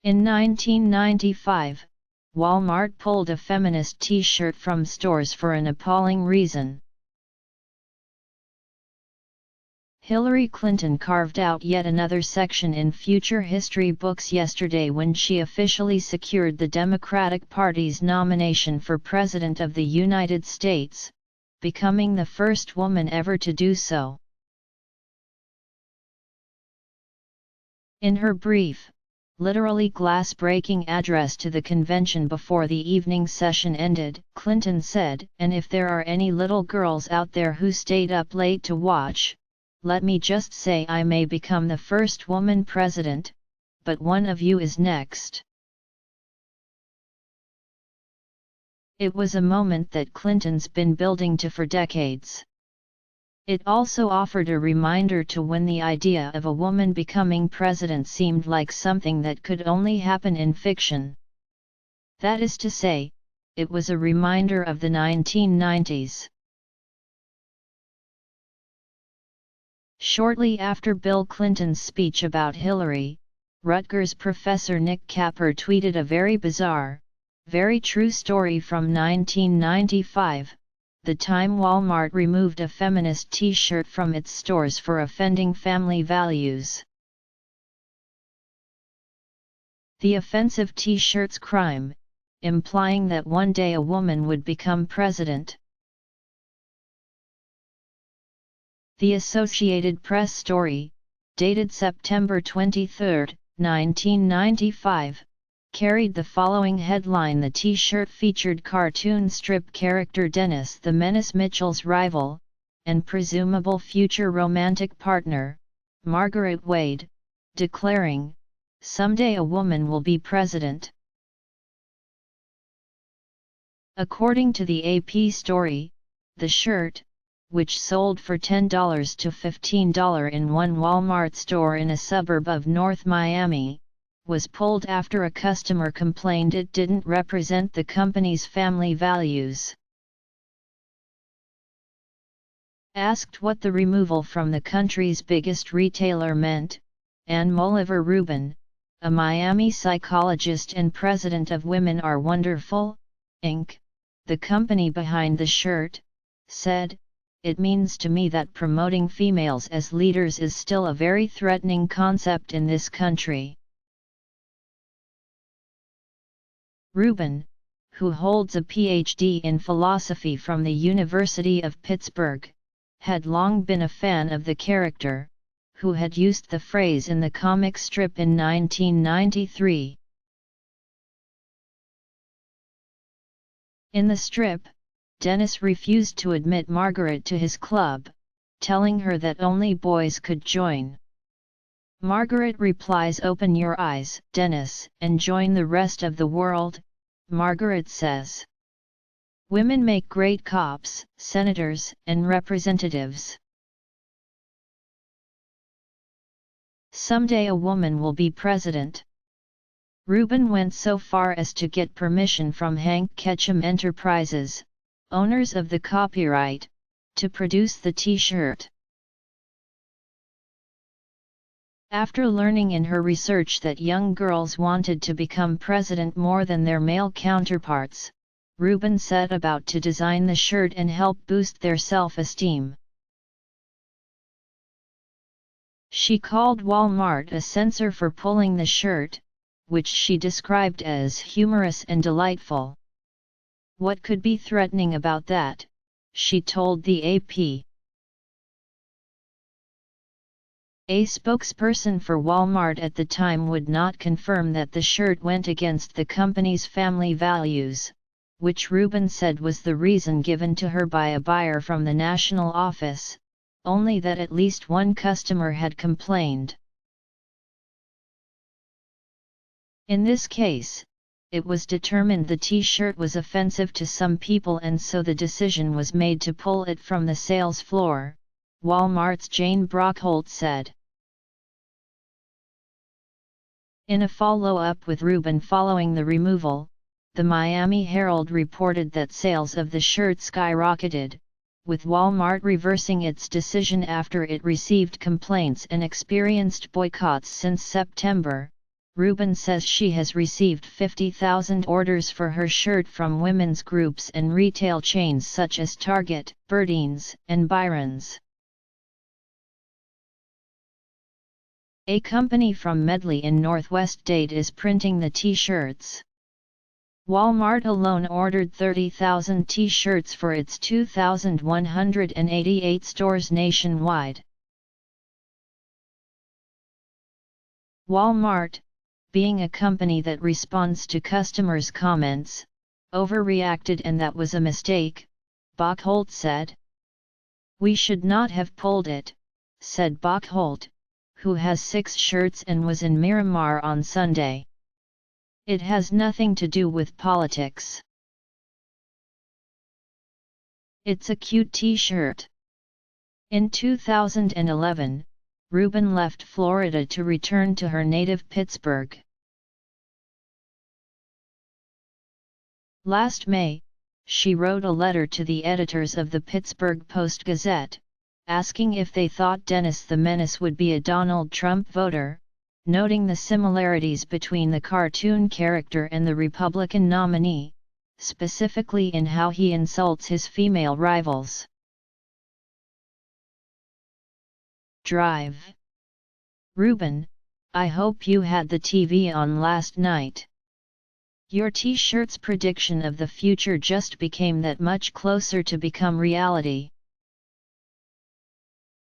In 1995, Walmart pulled a feminist T-shirt from stores for an appalling reason. Hillary Clinton carved out yet another section in future history books yesterday when she officially secured the Democratic Party's nomination for President of the United States, becoming the first woman ever to do so. In her brief, literally glass-breaking address to the convention before the evening session ended, Clinton said, "And if there are any little girls out there who stayed up late to watch, let me just say I may become the first woman president, but one of you is next." It was a moment that Clinton's been building to for decades. It also offered a reminder to when the idea of a woman becoming president seemed like something that could only happen in fiction. That is to say, it was a reminder of the 1990s. Shortly after Bill Clinton's speech about Hillary, Rutgers professor Nick Capper tweeted a very bizarre, very true story from 1995, the time Walmart removed a feminist T-shirt from its stores for offending family values. The offensive T-shirt's crime, implying that one day a woman would become president. The Associated Press story, dated September 23, 1995, carried the following headline: The T-shirt featured cartoon strip character Dennis the Menace Mitchell's rival, and presumable future romantic partner, Margaret Wade, declaring, "Someday a woman will be president." According to the AP story, the shirt, which sold for $10 to $15 in one Walmart store in a suburb of North Miami, was pulled after a customer complained it didn't represent the company's family values. Asked what the removal from the country's biggest retailer meant, Ann Molliver Rubin, a Miami psychologist and president of Women Are Wonderful, Inc., the company behind the shirt, said, "It means to me that promoting females as leaders is still a very threatening concept in this country." Rubin, who holds a PhD in philosophy from the University of Pittsburgh, had long been a fan of the character, who had used the phrase in the comic strip in 1993. In the strip, Dennis refused to admit Margaret to his club, telling her that only boys could join. Margaret replies, "Open your eyes, Dennis, and join the rest of the world," Margaret says. "Women make great cops, senators, and representatives. Someday a woman will be president." Rubin went so far as to get permission from Hank Ketchum Enterprises, owners of the copyright, to produce the T-shirt. After learning in her research that young girls wanted to become president more than their male counterparts, Rubin set about to design the shirt and help boost their self-esteem. She called Walmart a censor for pulling the shirt, which she described as humorous and delightful. "What could be threatening about that?" she told the AP. A spokesperson for Walmart at the time would not confirm that the shirt went against the company's family values, which Rubin said was the reason given to her by a buyer from the national office, only that at least one customer had complained. In this case, it was determined the T-shirt was offensive to some people and so the decision was made to pull it from the sales floor, Walmart's Jane Brockholt said. In a follow-up with Rubin following the removal, the Miami Herald reported that sales of the shirt skyrocketed, with Walmart reversing its decision after it received complaints and experienced boycotts since September, Rubin says she has received 50,000 orders for her shirt from women's groups and retail chains such as Target, Birdines, and Byron's. A company from Medley in Northwest Dade is printing the t-shirts. Walmart alone ordered 30,000 t-shirts for its 2,188 stores nationwide. Walmart, being a company that responds to customers' comments, overreacted and that was a mistake, Bockholt said. "We should not have pulled it," said Bockholt, who has 6 shirts and was in Miramar on Sunday. "It has nothing to do with politics. It's a cute t-shirt." In 2011, Rubin left Florida to return to her native Pittsburgh. Last May, she wrote a letter to the editors of the Pittsburgh Post-Gazette, asking if they thought Dennis the Menace would be a Donald Trump voter, noting the similarities between the cartoon character and the Republican nominee, specifically in how he insults his female rivals. Drive. Rubin, I hope you had the TV on last night. Your t-shirt's prediction of the future just became that much closer to become reality.